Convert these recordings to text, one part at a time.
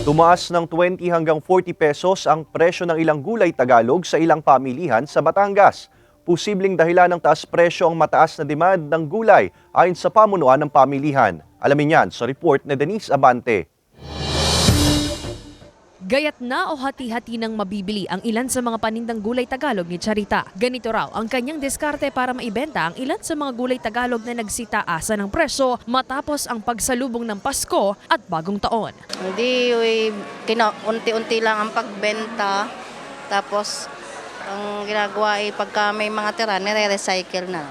Tumaas ng 20 hanggang 40 pesos ang presyo ng ilang gulay Tagalog sa ilang pamilihan sa Batangas. Posibleng dahilan ng taas presyo ang mataas na demand ng gulay ayon sa pamunuan ng pamilihan. Alamin yan sa report ni Denise Abante. Gayat na o hati-hati nang mabibili ang ilan sa mga panindang gulay Tagalog ni Charita. Ganito raw ang kanyang diskarte para maibenta ang ilan sa mga gulay Tagalog na nagsitaasa ng presyo matapos ang pagsalubong ng Pasko at Bagong Taon. Hindi, unti-unti lang ang pagbenta. Tapos, ang ginagawa ay pagka may mga tira, nire-recycle na.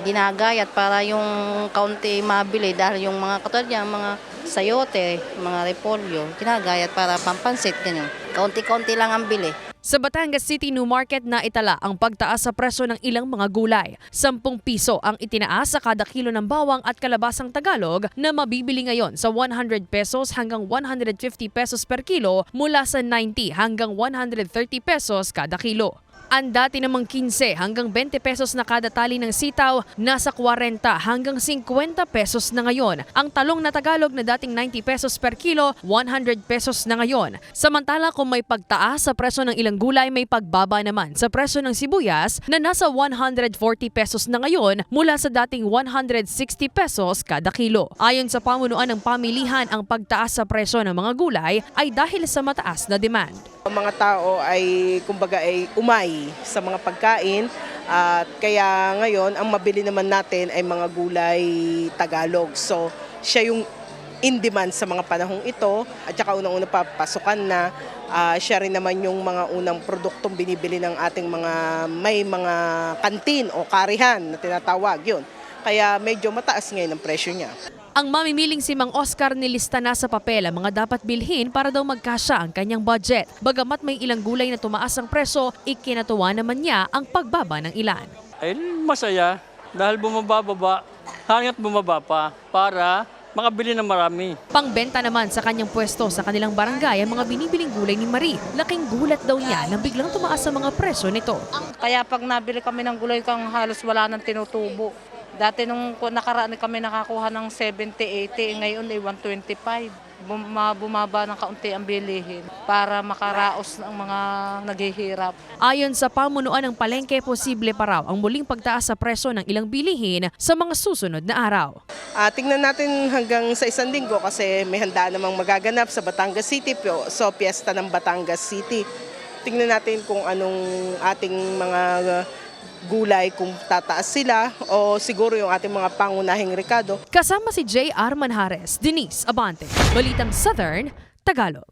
Ginagayat para yung kaunti mabili dahil yung mga katulad niya, mga sayote, mga repolyo, ginagayat para pampansit, ganyan. Kaunti-kaunti lang ang bili. Sa Batangas City New Market na itala ang pagtaas sa presyo ng ilang mga gulay. 10 piso ang itinaas sa kada kilo ng bawang at kalabasang Tagalog na mabibili ngayon sa 100 pesos hanggang 150 pesos per kilo mula sa 90 hanggang 130 pesos kada kilo. Ang dati namang 15 hanggang 20 pesos na kada tali ng sitaw, nasa 40 hanggang 50 pesos na ngayon. Ang talong na Tagalog na dating 90 pesos per kilo, 100 pesos na ngayon. Samantala kung may pagtaas sa presyo ng ilang gulay, may pagbaba naman sa presyo ng sibuyas na nasa 140 pesos na ngayon mula sa dating 160 pesos kada kilo. Ayon sa pamunuan ng pamilihan, ang pagtaas sa presyo ng mga gulay ay dahil sa mataas na demand. Ang mga tao ay kumbaga ay umay sa mga pagkain at kaya ngayon ang mabili naman natin ay mga gulay Tagalog. So siya yung in demand sa mga panahong ito at saka unang-una papasukan na siya rin naman yung mga unang produktong binibili ng ating may mga kantin o karihan na tinatawag yun. Kaya medyo mataas ngayon ang presyo niya. Ang mamimiling si Mang Oscar nilista na sa papel ang mga dapat bilhin para daw magkasya ang kanyang budget. Bagamat may ilang gulay na tumaas ang presyo, ikinatuwa naman niya ang pagbaba ng ilan. Ay masaya dahil bumababa, hanggat bumaba pa para makabili ng marami. Pangbenta naman sa kanyang pwesto sa kanilang barangay ang mga binibiling gulay ni Marie. Laking gulat daw niya na biglang tumaas ang mga presyo nito. Kaya pag nabili kami ng gulay kang halos wala nang tinutubo. Dati nung nakaraan kami nakakuha ng 70-80, ngayon ay 125. Bumaba ng kaunti ang bilihin para makaraos ng mga naghihirap. Ayon sa pamunuan ng palengke, posible pa raw ang muling pagtaas sa presyo ng ilang bilihin sa mga susunod na araw. Tingnan natin hanggang sa isang linggo kasi may handa namang magaganap sa Batangas City, so piyesta ng Batangas City. Tingnan natin kung anong ating mga gulay, kung tataas sila o siguro yung ating mga pangunahing rekado. Kasama si J.R. Manjares, Denise Abante, Balitang Southern, Tagalog.